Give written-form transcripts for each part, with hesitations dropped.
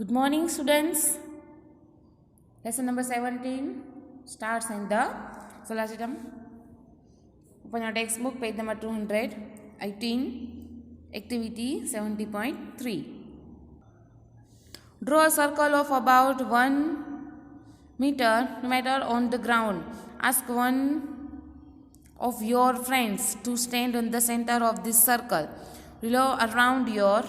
Good morning, students. Lesson number 17, stars in the solar system. Open your textbook, page number 218, activity 70.3. Draw a circle of about 1 meter on the ground. Ask one of your friends to stand in the center of this circle. Revolve around your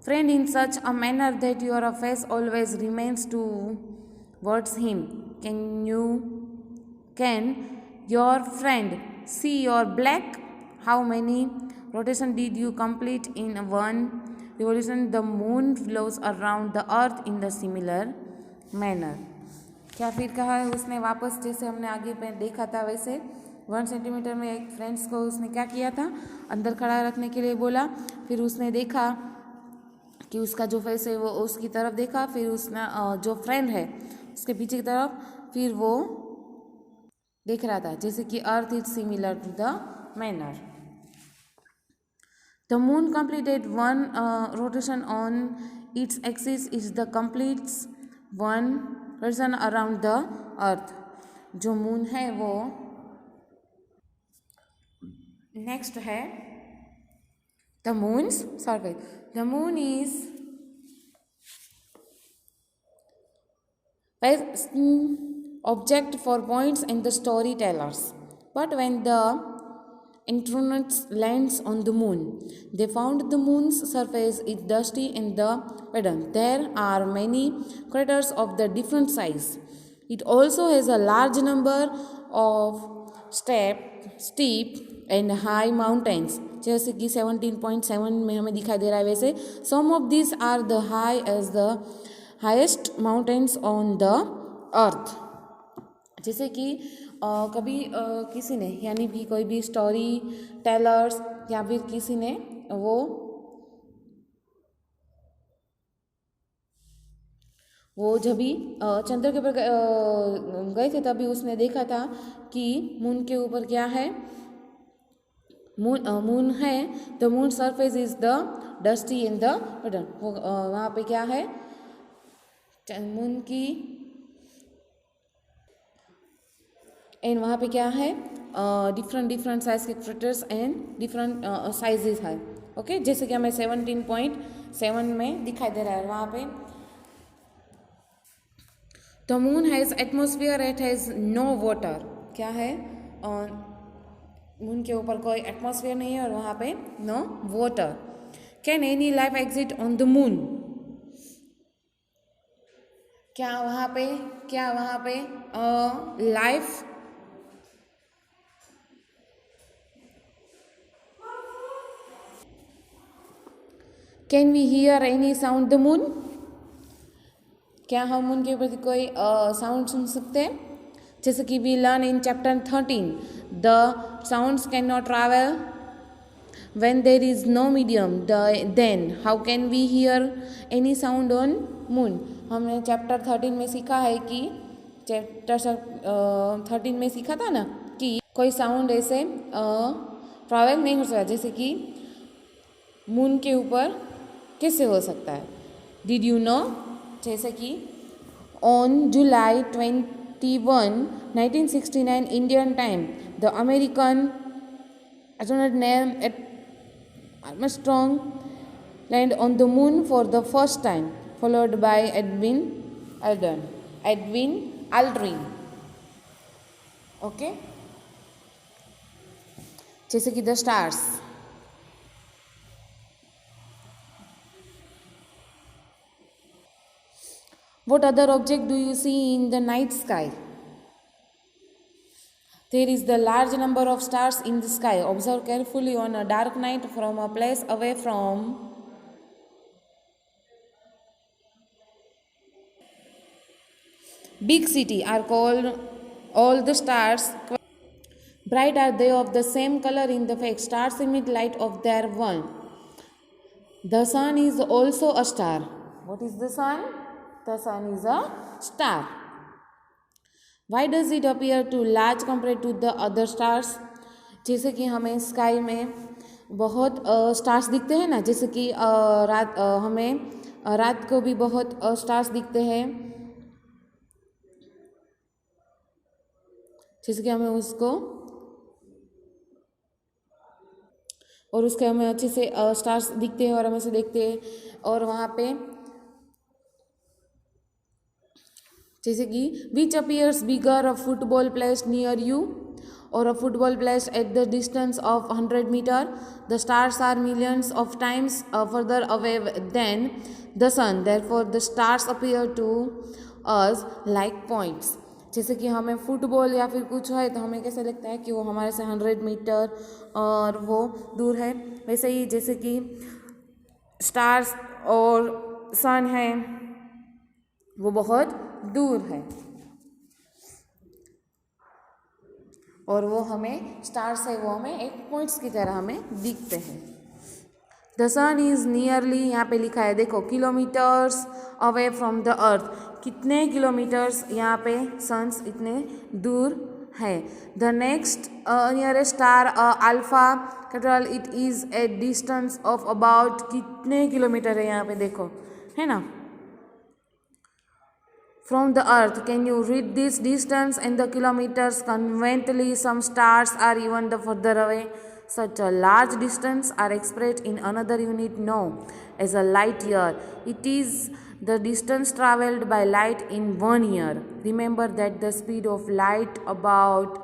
friend in such a manner that your face always remains towards him. Can your friend see your back? How many rotations did you complete in one revolution? The moon revolves around the earth in the similar manner. क्या फिर कहा है उसने वापस, जैसे हमने आगे पे देखा था वैसे 1 सेंटीमीटर में एक फ्रेंड्स को उसने क्या किया था, अंदर खड़ा रखने के लिए बोला। फिर उसने देखा कि उसका जो फेस है वो उसकी तरफ देखा, फिर उसने जो फ्रेंड है उसके पीछे की तरफ, फिर वो देख रहा था जैसे कि earth is similar to the manner. The moon completed one rotation on its axis is the completes one rotation around the earth. जो मून है वो नेक्स्ट है the moon's circle. The moon is best object for points and the storytellers. But when the astronauts lands on the moon, they found the moon's surface is dusty and the hidden. There are many craters of the different size. It also has a large number of steep and high mountains, जैसे कि 17.7 में हमें दिखाई दे रहा है वैसे। Some of this are the high as the highest mountains on the earth. जैसे कि कभी किसी ने यानी भी कोई भी स्टोरी टेलर्स या फिर किसी ने वो जब भी चंद्र के ऊपर गए थे तभी उसने देखा था कि मून के ऊपर क्या है, मून है। The moon surface is the dusty in the hidden. वहाँ पे क्या है, मून की, एंड वहाँ पे क्या है, डिफरेंट साइज के क्रिएटर्स एंड डिफरेंट साइजेस है। ओके, जैसे कि हमें 17.7 में दिखाई दे रहा है वहाँ पे। The moon has atmosphere, it has no water. क्या है, मून के ऊपर कोई एटमॉस्फेयर नहीं है और वहाँ पे no water. Can any life exist on the moon? क्या वहाँ पे life can we hear any sound the moon? क्या हम मून के ऊपर कोई साउंड सुन सकते हैं? जैसे कि we learn in chapter 13, the sounds cannot travel when there is no medium. Then how can we hear any sound on moon? हमने चैप्टर 13 में सीखा है कि चैप्टर 13 में सीखा था ना कि कोई साउंड ऐसे ट्रैवल नहीं हो सकता, जैसे कि मून के ऊपर कैसे हो सकता है। Did you know? जैसे कि on July 21, 1969 Indian time, the American astronaut Neil Armstrong landed on the moon for the first time, followed by Edwin Aldrin. Okay? जैसे कि the stars. What other object do you see in the night sky? There is the large number of stars in the sky. Observe carefully on a dark night from a place away from big city are called all the stars. Bright are they of the same color in the fact. Stars emit light of their one. The sun is also a star. What is the sun? The sun is a star. Why does it appear too large compared to the other stars? जैसे कि हमें sky में बहुत stars दिखते हैं ना, जैसे कि हमें रात को भी बहुत स्टार्स दिखते हैं, जैसे कि हमें उसको और उसके हमें अच्छे से स्टार्स दिखते हैं और हम ऐसे देखते हैं। और वहाँ पे जैसे कि which appears bigger a football place near you or a football placed at the distance of 100 meter. The stars are millions of times further away than the sun. Therefore, the stars appear to us like points. जैसे कि हमें football या फिर कुछ है तो हमें कैसे लगता है कि वो हमारे से 100 मीटर और वो दूर है, वैसे ही जैसे कि स्टार्स और सन है वो बहुत दूर है और वो हमें स्टार्स है वो हमें एक पॉइंट्स की तरह हमें दिखते हैं। द सन इज़ नियरली, यहाँ पे लिखा है देखो, kilometres away from the earth, कितने किलोमीटर्स यहाँ पे सन्स इतने दूर है। The next nearest star alpha capital, it is a distance of about, कितने किलोमीटर है यहाँ पे देखो, है ना, from the earth. Can you read this distance and the kilometers conveniently? Some stars are even the further away. Such a large distance are expressed in another unit known as a light year. It is the distance traveled by light in 1 year. Remember that the speed of light about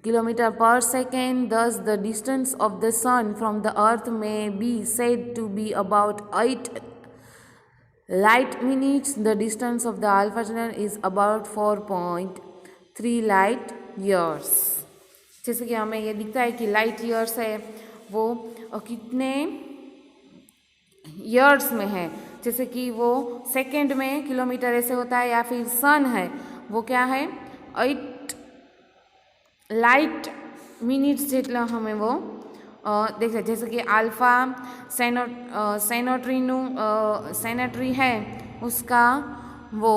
kilometer per second. Thus the distance of the sun from the earth may be said to be about 8 light minutes. The distance of the alpha channel is about 4.3 light years. जैसे कि हमें ये दिखता है कि light years है वो कितने ईयर्स में है, जैसे कि वो सेकंड में किलोमीटर ऐसे होता है, या फिर सन है वो क्या है 8 लाइट मिनट्स જેટલા हमें वो देखिए, जैसे कि अल्फा सेनेटरी है उसका वो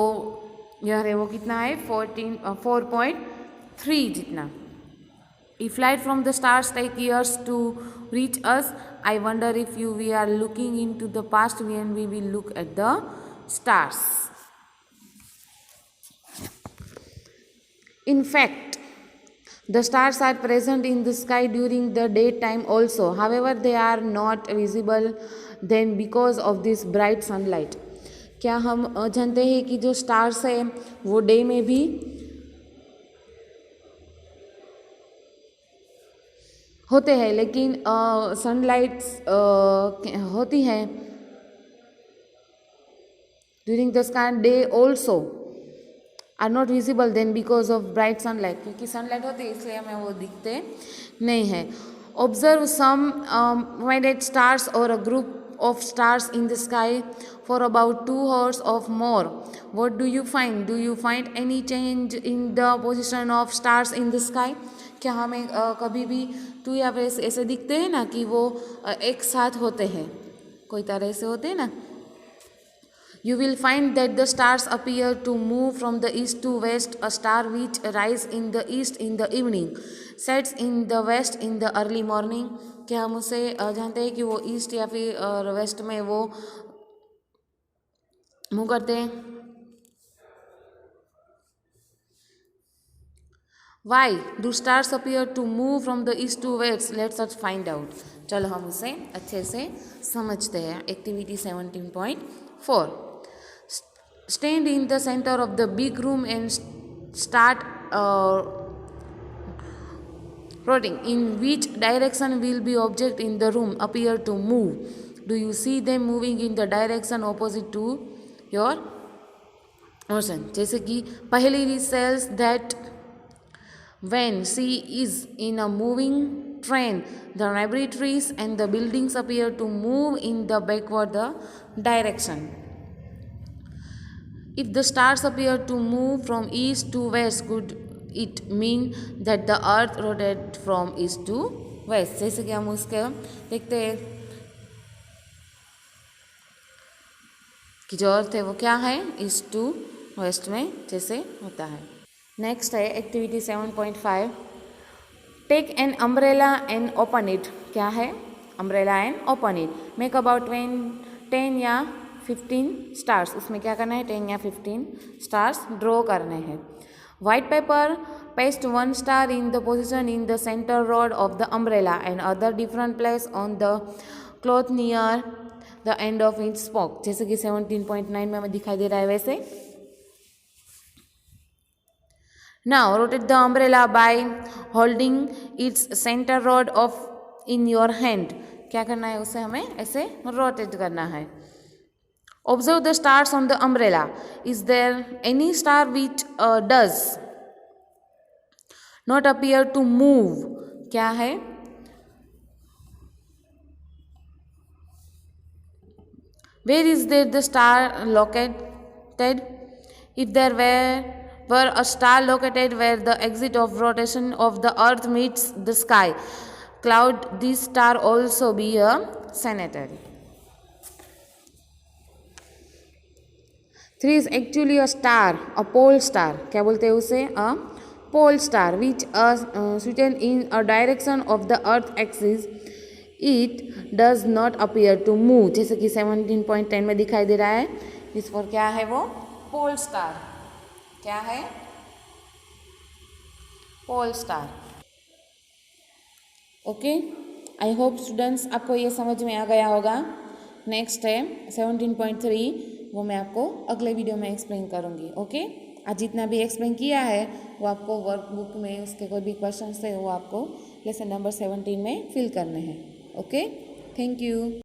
यार है वो कितना है 4.3 जितना। If light from the stars take years to reach us, I wonder if we are looking into the past when we will look at the stars. In fact, the stars are present in the sky during the daytime also. However, they are not visible then because of this bright sunlight. क्या हम जानते हैं कि जो stars है वो day में भी होते हैं, लेकिन सनलाइट होती है during the sky day also are not visible then because of bright sunlight, क्योंकि सनलाइट होती है इसलिए हमें वो दिखते नहीं है। ऑब्जर्व सम वाइडेड स्टार्स और a group of stars in the sky for about 2 hours or more. What do you find? Do you find any change in the position of stars in the sky? क्या हमें कभी भी 2 या फिर ऐसे दिखते हैं ना कि वो एक साथ होते हैं, कोई तरह से होते हैं ना। You will find that the stars appear to move from the east to west. A star which rises in the east in the evening sets in the west in the early morning. क्या हम उसे जानते हैं कि वो east या फिर waste में वो मूव करते हैं? Why do stars appear to move from the east to west? Let's us find out. चलो हम उसे अच्छे से समझते हैं। Activity 17.4. Stand in the center of the big room and start plotting in which direction will be object in the room appear to move. Do you see them moving in the direction opposite to your motion? जैसे कि पहली read says that when she is in a moving train, the laboratories and the buildings appear to move in the backward direction. If the stars appear to move from east to west, could it mean that the earth rotated from east to west? जैसे कि हम उसके देखते हैं कि जो अर्थ है वो क्या है ईस्ट टू वेस्ट में जैसे होता है। नेक्स्ट है activity 7.5. Take an umbrella and open it, क्या है umbrella and open it, make about 10 या 15 स्टार्स, उसमें क्या करना है 10 या 15 स्टार्स ड्रॉ करने हैं। White paper, paste one star in the position in the center rod of the umbrella and other different place on the cloth near the end of its spoke, जैसे कि 17.9 में हमें दिखाई दे रहा है वैसे। Now rotate the umbrella by holding its center rod of in your hand, क्या करना है उसे हमें ऐसे रोटेट करना है। Observe the stars on the umbrella, is there any star which does not appear to move, क्या है where is there the star located, if there were a star located where the exit of rotation of the earth meets the sky cloud, this star also be a sanitary. 3 is actually a star, a pole star, क्या बोलते हैं उसे a pole star which situated in a direction of the earth axis, it does not appear to move, जैसे कि 17.10 में दिखाई दे रहा है। इस पर क्या है वो पोल स्टार, क्या है pole star. Okay, I hope students आपको ये समझ में आ गया होगा। नेक्स्ट है 17.3, वो मैं आपको अगले वीडियो में एक्सप्लेन करूँगी। ओके, आज जितना भी एक्सप्लेन किया है वो आपको वर्कबुक में उसके कोई भी क्वेश्चन है वो आपको लेसन नंबर 17 में फिल करने हैं। Okay, thank you.